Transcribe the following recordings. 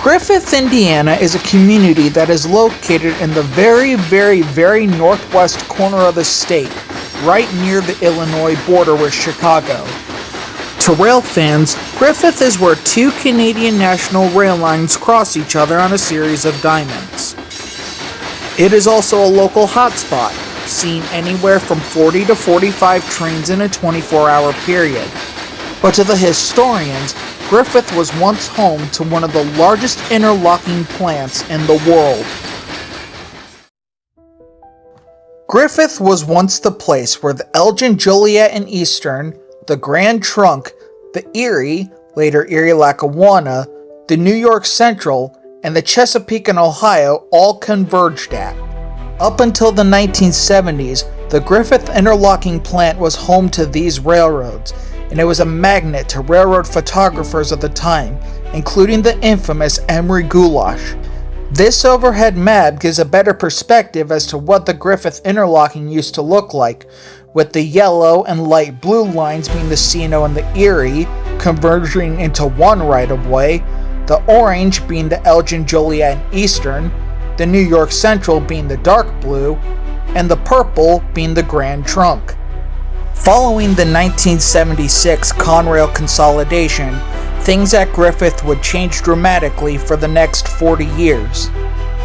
Griffith, Indiana is a community that is located in the very northwest corner of the state, right near the Illinois border with Chicago. To rail fans, Griffith is where two Canadian National rail lines cross each other on a series of diamonds. It is also a local hotspot, seen anywhere from 40 to 45 trains in a 24-hour period. But to the historians, Griffith was once home to one of the largest interlocking plants in the world. Griffith was once the place where the Elgin, Joliet and Eastern, the Grand Trunk, the Erie, later Erie-Lackawanna, the New York Central, and the Chesapeake and Ohio all converged at. Up until the 1970s, the Griffith interlocking plant was home to these railroads, and it was a magnet to railroad photographers of the time, including the infamous Emery Goulash. This overhead map gives a better perspective as to what the Griffith interlocking used to look like, with the yellow and light blue lines being the C&O and the Erie, converging into one right-of-way, the orange being the Elgin, Joliet and Eastern, the New York Central being the dark blue, and the purple being the Grand Trunk. Following the 1976 Conrail consolidation, things at Griffith would change dramatically for the next 40 years.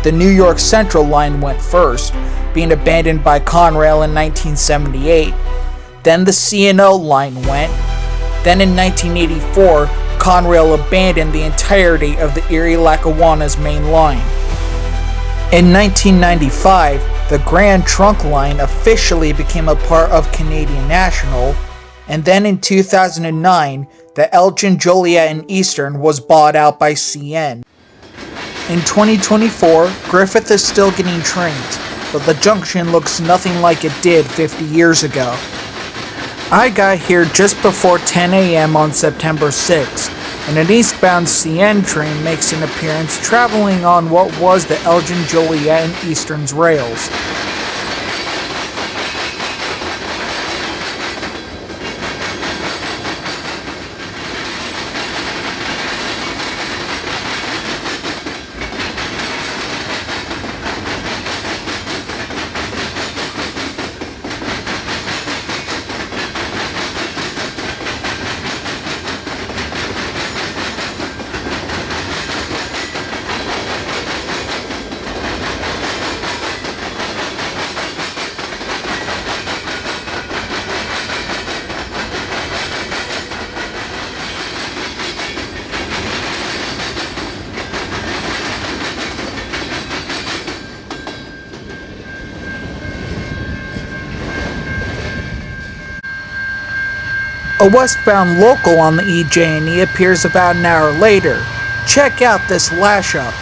The New York Central line went first, being abandoned by Conrail in 1978. Then the C&O line went. Then in 1984, Conrail abandoned the entirety of the Erie-Lackawanna's main line. In 1995, the Grand Trunk line officially became a part of Canadian National, and then in 2009, the Elgin, Joliet and Eastern was bought out by CN. In 2024, Griffith is still getting trains, but the junction looks nothing like it did 50 years ago. I got here just before 10 a.m. on September 6th, and an eastbound CN train makes an appearance traveling on what was the Elgin, Joliet and Eastern's rails. A westbound local on the EJ&E appears about an hour later. Check out this lash-up.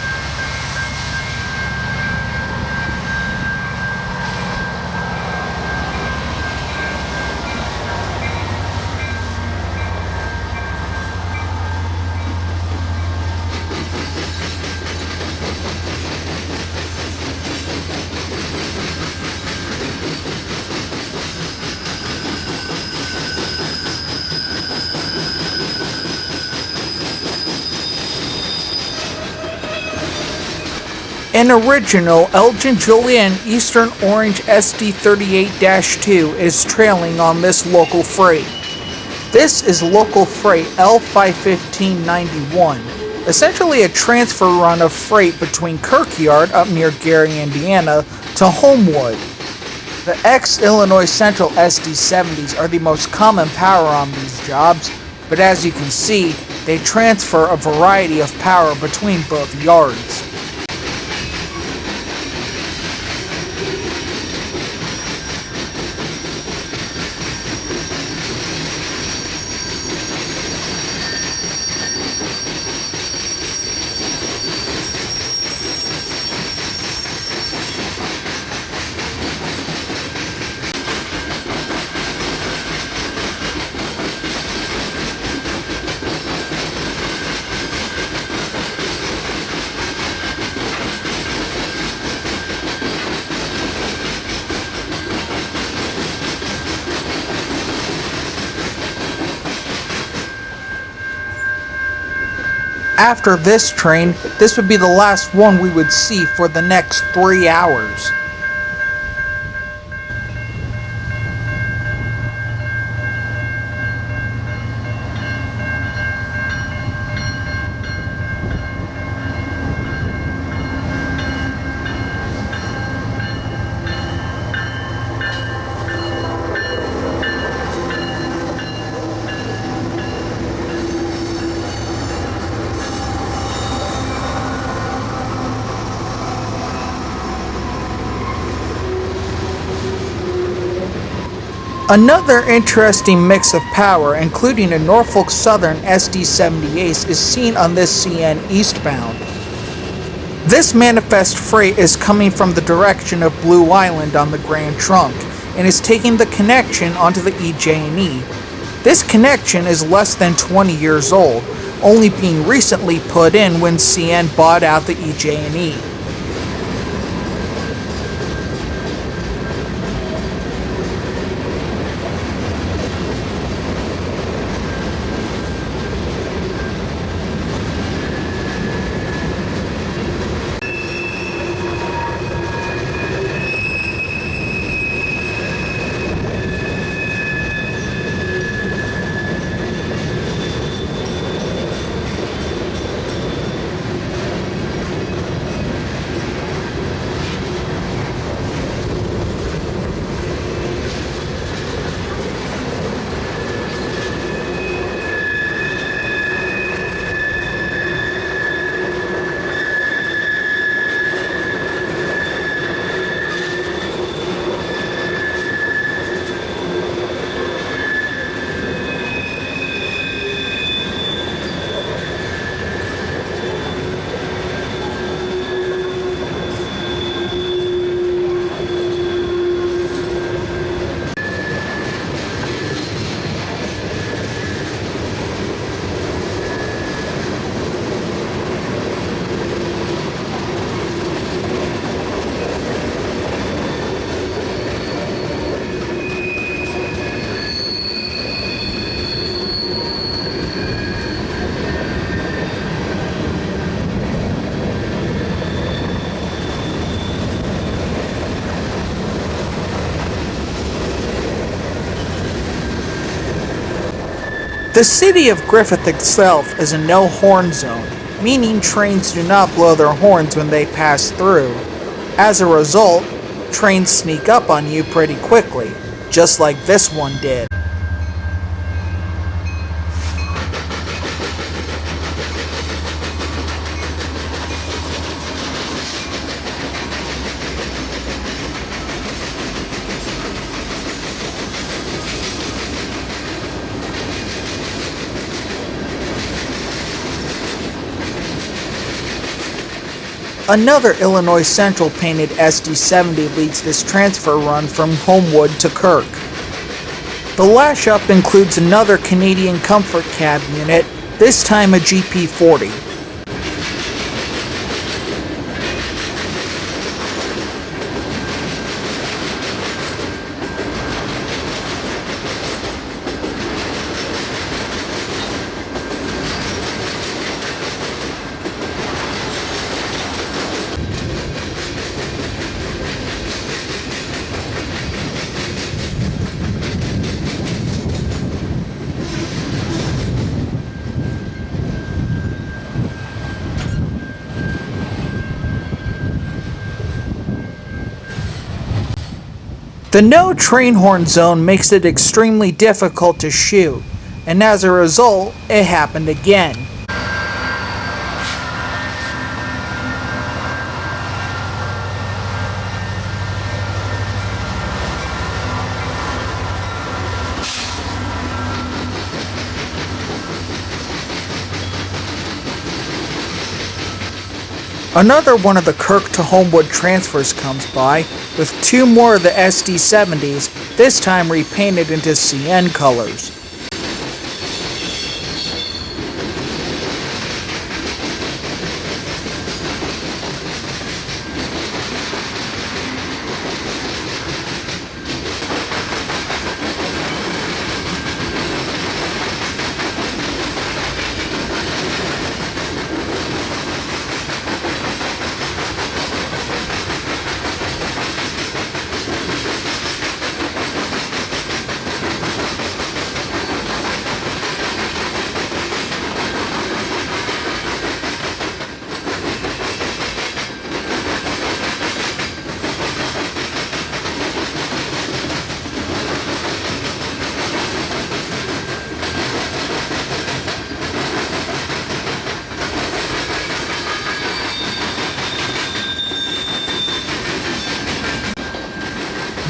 An original Elgin, Joliet and Eastern Orange SD38-2 is trailing on this local freight. This is local freight L51591, essentially a transfer run of freight between Kirkyard up near Gary, Indiana, to Homewood. The ex-Illinois Central SD70s are the most common power on these jobs, but as you can see, they transfer a variety of power between both yards. After this train, this would be the last one we would see for the next 3 hours. Another interesting mix of power, including a Norfolk Southern SD70s, is seen on this CN eastbound. This manifest freight is coming from the direction of Blue Island on the Grand Trunk and is taking the connection onto the EJ&E. This connection is less than 20 years old, only being recently put in when CN bought out the EJ&E. The city of Griffith itself is a no-horn zone, meaning trains do not blow their horns when they pass through. As a result, trains sneak up on you pretty quickly, just like this one did. Another Illinois Central painted SD70 leads this transfer run from Homewood to Kirk. The lash-up includes another Canadian Comfort Cab unit, this time a GP40. The no train horn zone makes it extremely difficult to shoot, and as a result, it happened again. Another one of the Kirk to Homewood transfers comes by, with two more of the SD70s, this time repainted into CN colors.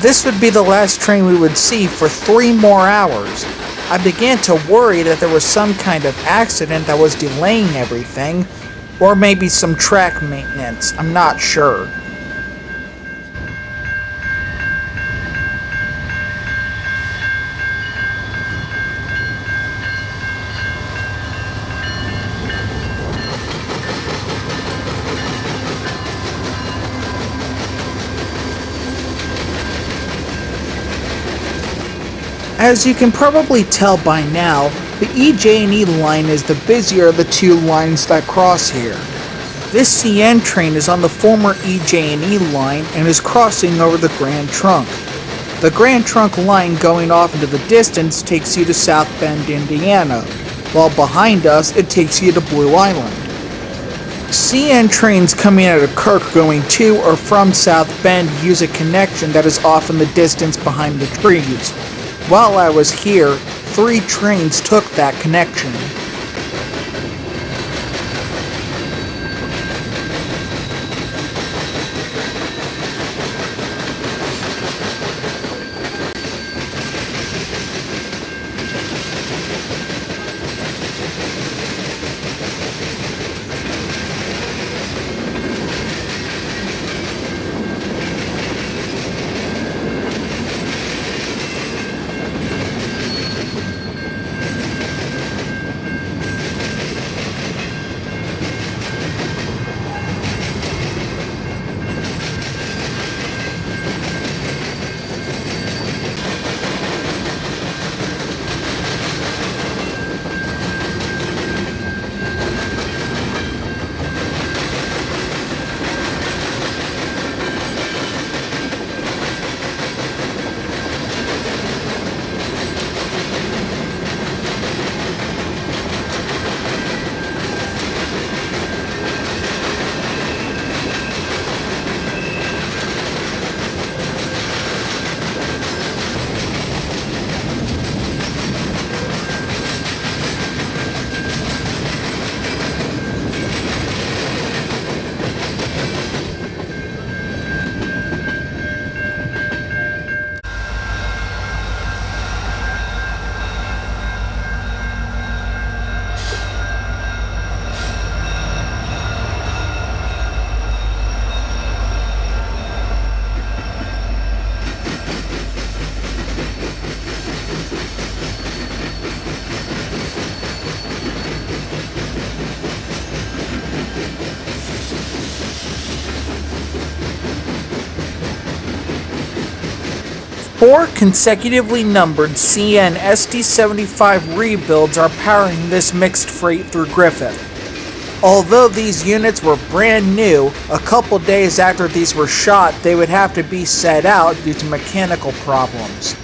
This would be the last train we would see for 3 more hours. I began to worry that there was some kind of accident that was delaying everything, or maybe some track maintenance, I'm not sure. As you can probably tell by now, the EJ&E line is the busier of the two lines that cross here. This CN train is on the former EJ&E line and is crossing over the Grand Trunk. The Grand Trunk line going off into the distance takes you to South Bend, Indiana, while behind us it takes you to Blue Island. CN trains coming out of Kirk going to or from South Bend use a connection that is off in the distance behind the trees. While I was here, 3 trains took that connection. Four consecutively numbered CN SD75 rebuilds are powering this mixed freight through Griffith. Although these units were brand new, a couple days after these were shot, they would have to be set out due to mechanical problems.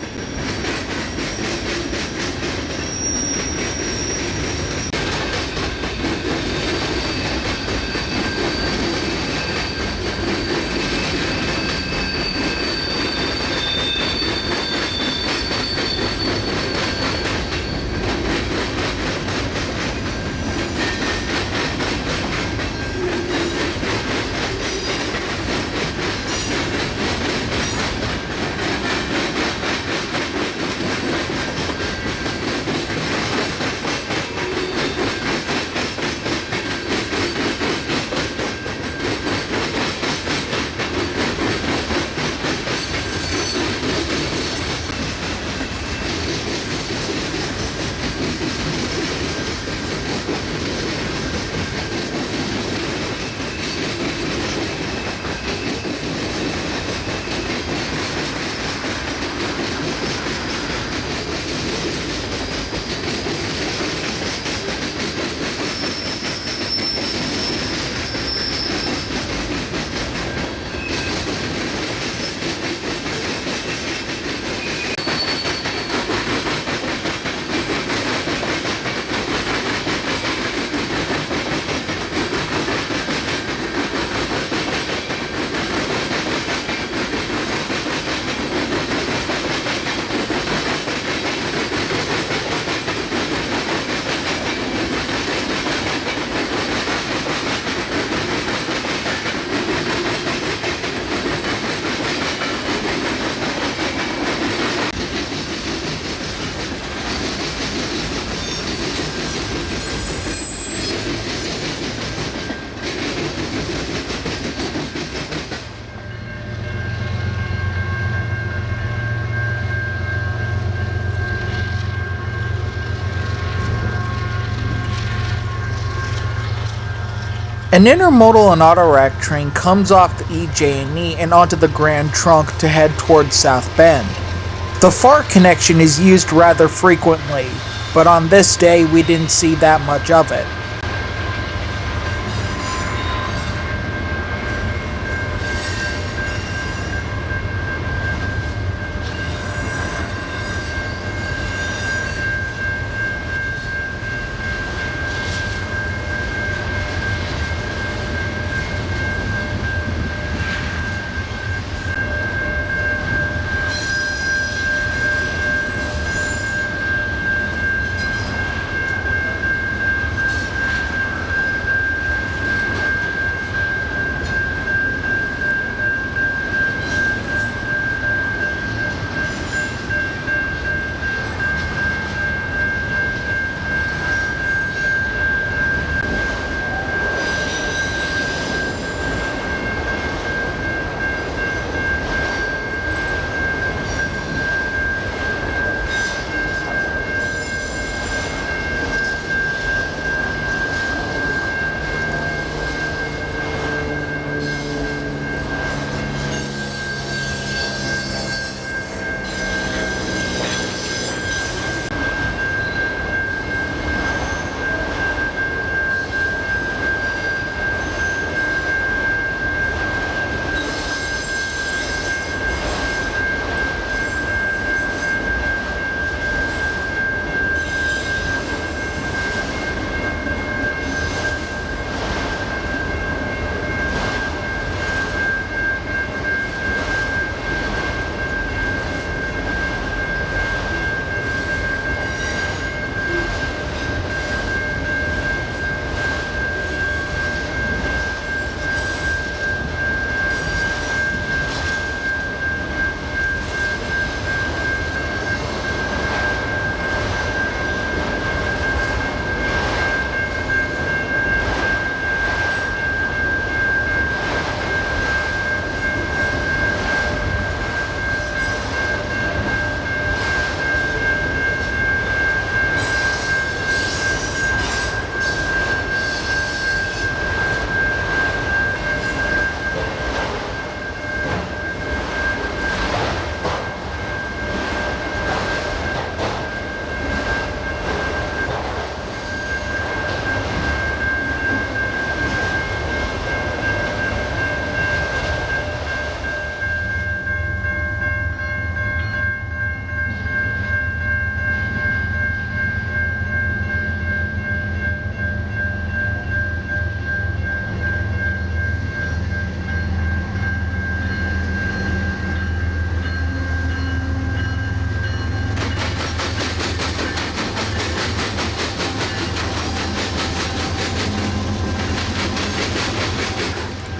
An intermodal and autorack train comes off the EJ&E and onto the Grand Trunk to head towards South Bend. The FAR connection is used rather frequently, but on this day we didn't see that much of it.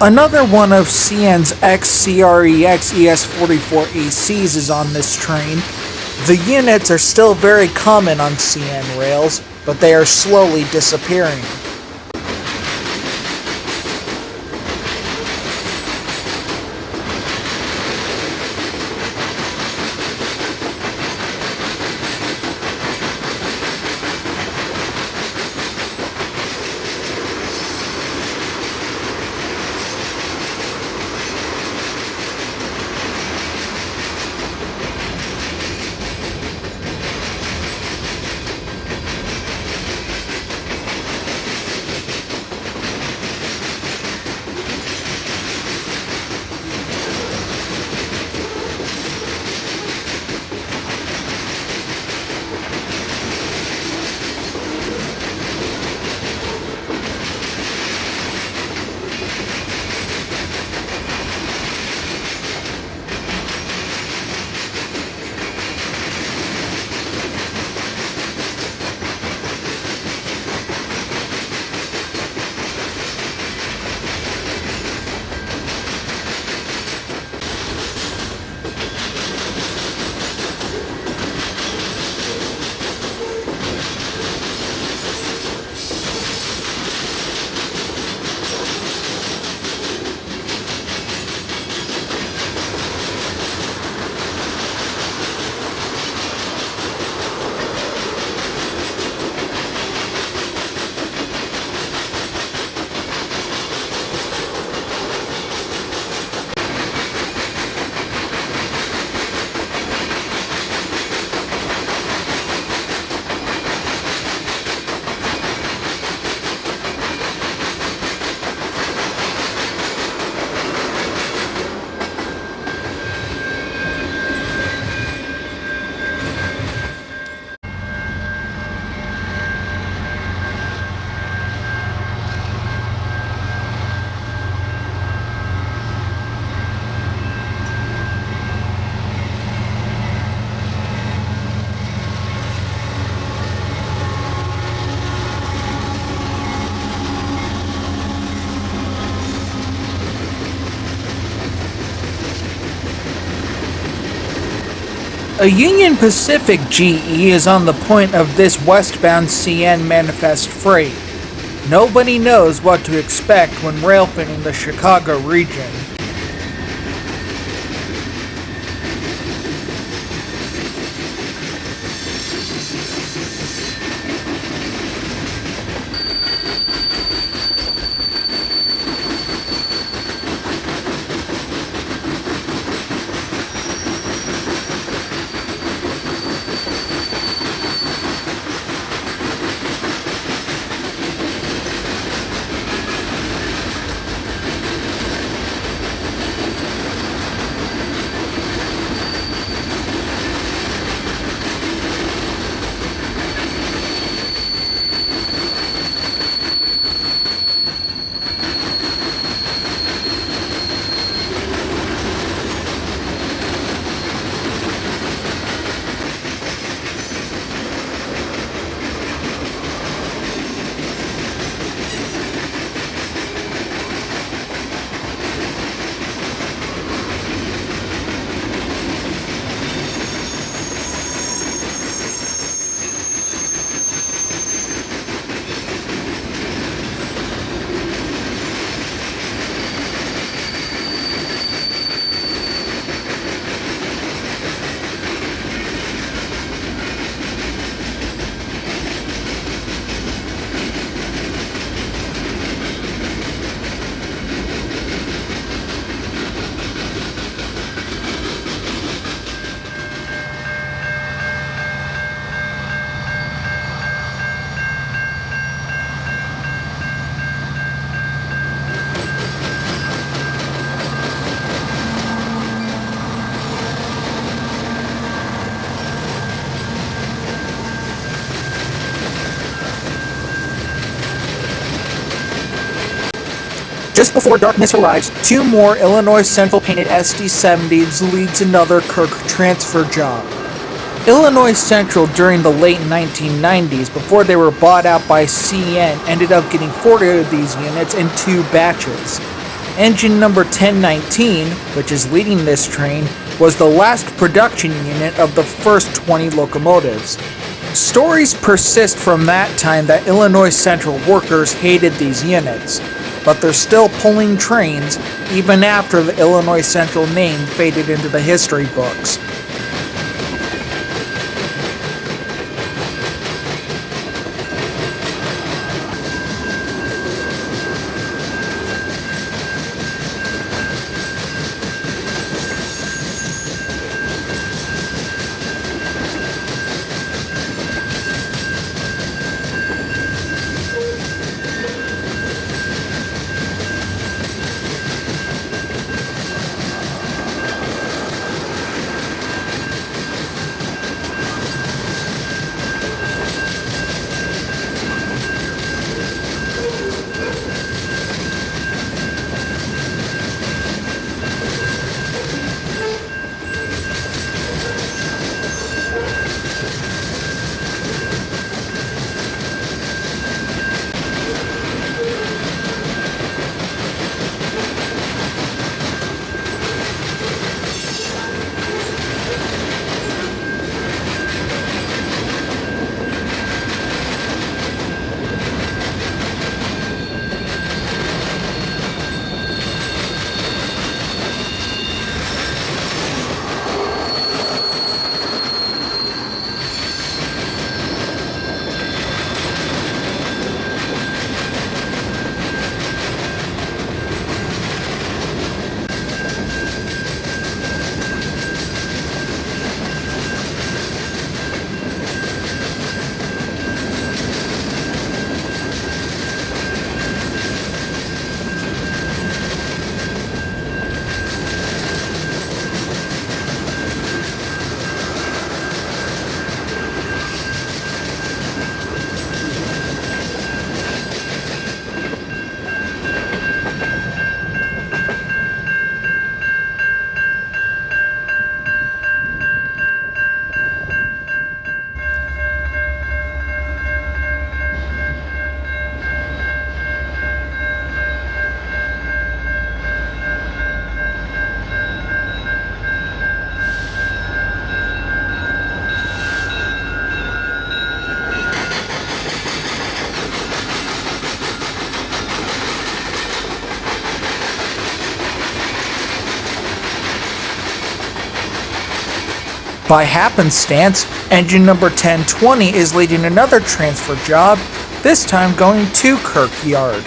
Another one of CN's XCREX ES44ACs is on this train. The units are still very common on CN rails, but they are slowly disappearing. A Union Pacific GE is on the point of this westbound CN manifest freight. Nobody knows what to expect when railfanning the Chicago region. Just before darkness arrives, two more Illinois Central painted SD70s leads another Kirk transfer job. Illinois Central during the late 1990s, before they were bought out by CN, ended up getting 40 of these units in two batches. Engine number 1019, which is leading this train, was the last production unit of the first 20 locomotives. Stories persist from that time that Illinois Central workers hated these units, but they're still pulling trains even after the Illinois Central name faded into the history books. By happenstance, engine number 1020 is leading another transfer job, this time going to Kirkyard.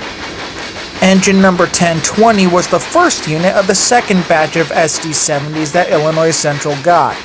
Engine number 1020 was the first unit of the second batch of SD70s that Illinois Central got.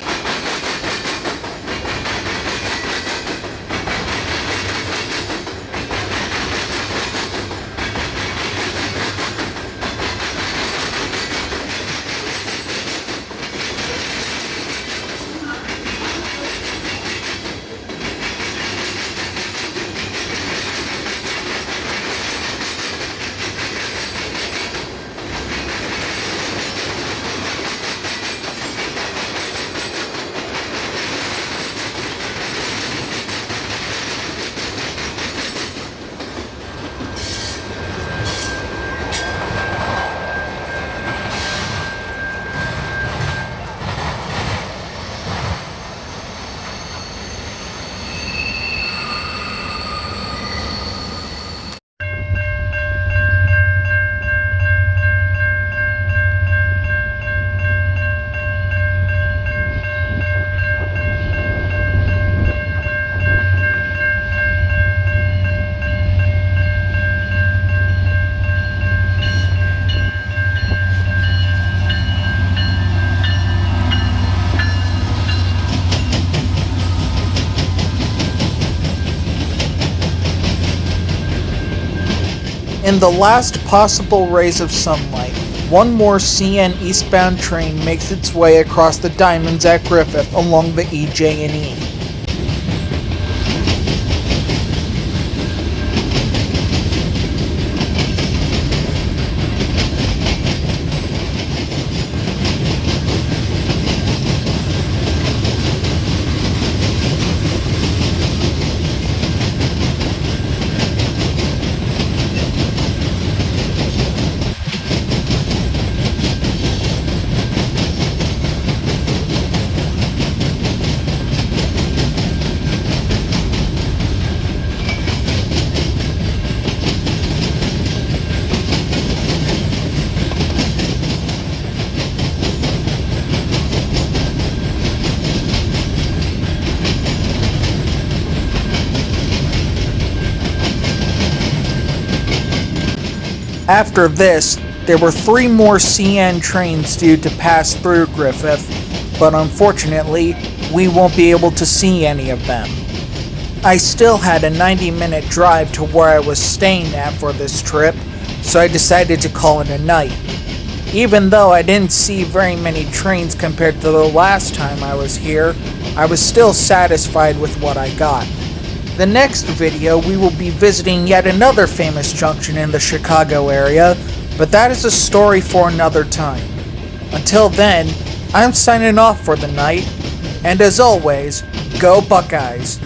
In the last possible rays of sunlight, one more CN eastbound train makes its way across the diamonds at Griffith along the EJ&E. After this, there were 3 more CN trains due to pass through Griffith, but unfortunately, we won't be able to see any of them. I still had a 90-minute drive to where I was staying at for this trip, so I decided to call it a night. Even though I didn't see very many trains compared to the last time I was here, I was still satisfied with what I got. The next video, we will be visiting yet another famous junction in the Chicago area, but that is a story for another time. Until then, I'm signing off for the night, and as always, go Buckeyes!